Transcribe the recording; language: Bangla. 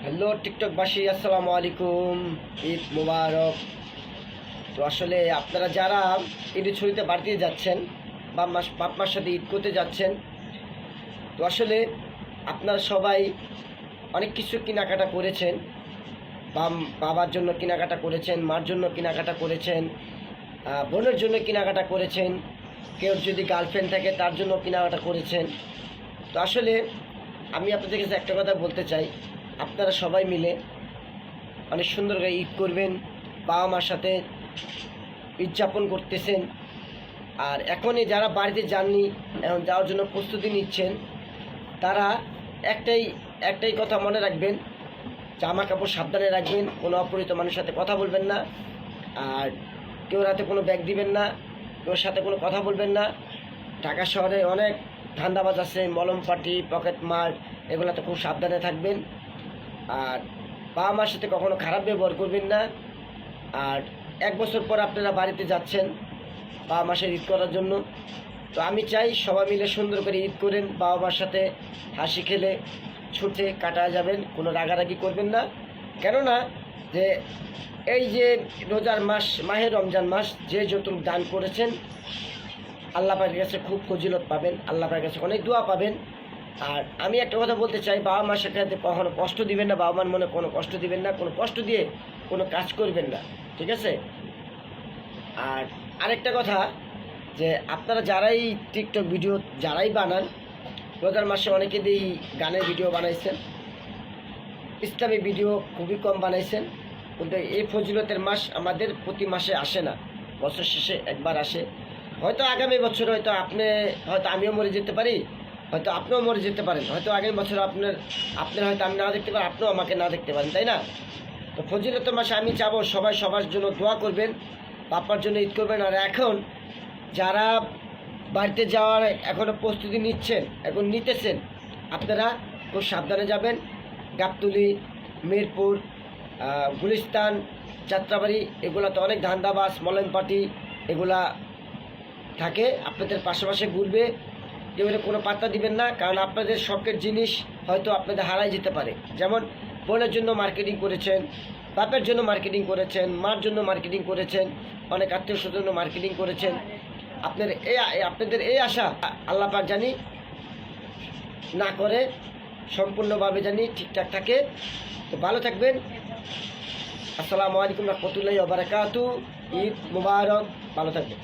হ্যালো টিকটকবাসী, আসসালামু আলাইকুম। ঈদ মুবারক। তো আসলে আপনারা যারা ঈদের ছুটিতে বাড়িতে যাচ্ছেন বা বাপ মার সাথে ঈদ করতে যাচ্ছেন, তো আসলে আপনারা সবাই অনেক কিছু কেনাকাটা করেছেন। বাবার জন্য কেনাকাটা করেছেন, মার জন্য কেনাকাটা করেছেন, বোনের জন্য কেনাকাটা করেছেন, কেউ যদি গার্লফ্রেন্ড থাকে তার জন্য কেনাকাটা করেছেন। তো আসলে আমি আপনাদের কাছে একটা কথা বলতে চাই, আপনারা সবাই মিলে অনেক সুন্দর করে ঈদ করবেন, বাবা মার সাথে ঈদ যাপন করতেছেন। আর এখনই যারা বাড়িতে যাননি, এখন যাওয়ার জন্য প্রস্তুতি নিচ্ছেন, তারা একটাই কথা মনে রাখবেন, জামা কাপড় সাবধানে রাখবেন, কোনো অপরিচিত মানুষের সাথে কথা বলবেন না, আর কেউ রাতে কোনো ব্যাগ দিবেন না, কেউর সাথে কোনো কথা বলবেন না। ঢাকা শহরে অনেক ধান্দাবাজ আছে, মলম পাটি, পকেট মার, এগুলোতে খুব সাবধানে থাকবেন। আর বাবা মার সাথে কখনো খারাপ ব্যবহার করবেন না। আর 1 বছর পর আপনারা বাড়িতে যাচ্ছেন বাবা মাসের ঈদ করার জন্য, তো আমি চাই সবাই মিলে সুন্দর করে ঈদ করেন, বাবা মার সাথে হাসি খেলে ছুটে কাটা যাবেন, কোনো রাগারাগি করবেন না। কেননা যে এই যে রোজার মাস, মাহে রমজান মাস, যে যতটুকু দান করেছেন আল্লাহ পাকের কাছে খুব ফজিলত পাবেন, আল্লাহ পাকের কাছে অনেক দোয়া পাবেন। আর আমি একটা কথা বলতে চাই, বাবা মার সাথে কখনো কষ্ট দিবেন না, বাবা মার মনে কোনো কষ্ট দিবেন না, কোনো কষ্ট দিয়ে কোনো কাজ করবেন না, ঠিক আছে? আর আরেকটা কথা, যে আপনারা যারাই টিকটক ভিডিও যারাই বানান, রোজার মাসে অনেকে দিয়েই গানের ভিডিও বানাইছেন, ইসলামী ভিডিও খুবই কম বানাইছেন, কিন্তু এই ফজিলতের মাস আমাদের প্রতি মাসে আসে না, বছর শেষে একবার আসে। হয়তো আগামী বছর হয়তো আমিও মরে যেতে পারি, হয়তো আপনিও মরে যেতে পারেন, হয়তো আগামী বছর আপনার হয়তো আমি না দেখতে পারেন, আপনিও আমাকে না দেখতে পারেন, তাই না? তো ফজিলতের মাসে আমি চাবো সবাই সবার জন্য দোয়া করবেন, বাপ্পার জন্য ঈদ করবেন। আর এখন যারা বাড়িতে যাওয়ার এখনও প্রস্তুতি নিতেছেন, আপনারা খুব সাবধানে যাবেন। গাবতলী, মিরপুর, গুলিস্তান, যাত্রাবাড়ি, এগুলাতে অনেক ধান্দাবাজ, মলম পার্টি এগুলা থাকে, আপনাদের পাশাপাশি ঘুরবে, এবারে কোনো পাত্তা দিবেন না, কারণ আপনাদের শখের জিনিস হয়তো আপনাদের হারাই যেতে পারে। যেমন বোনের জন্য মার্কেটিং করেছেন, বাপের জন্য মার্কেটিং করেছেন, মার জন্য মার্কেটিং করেছেন, অনেক আত্মীয় স্বজনের জন্য মার্কেটিং করেছেন। আপনাদের এই আশা আল্লাহ পাক জানি না করে, সম্পূর্ণভাবে জানি ঠিকঠাক থাকে। তো ভালো থাকবেন। আসসালামু আলাইকুম রহমতুল্লাহি ওয়া বারাকাতুহু। ঈদ মুবারক। ভালো থাকবেন।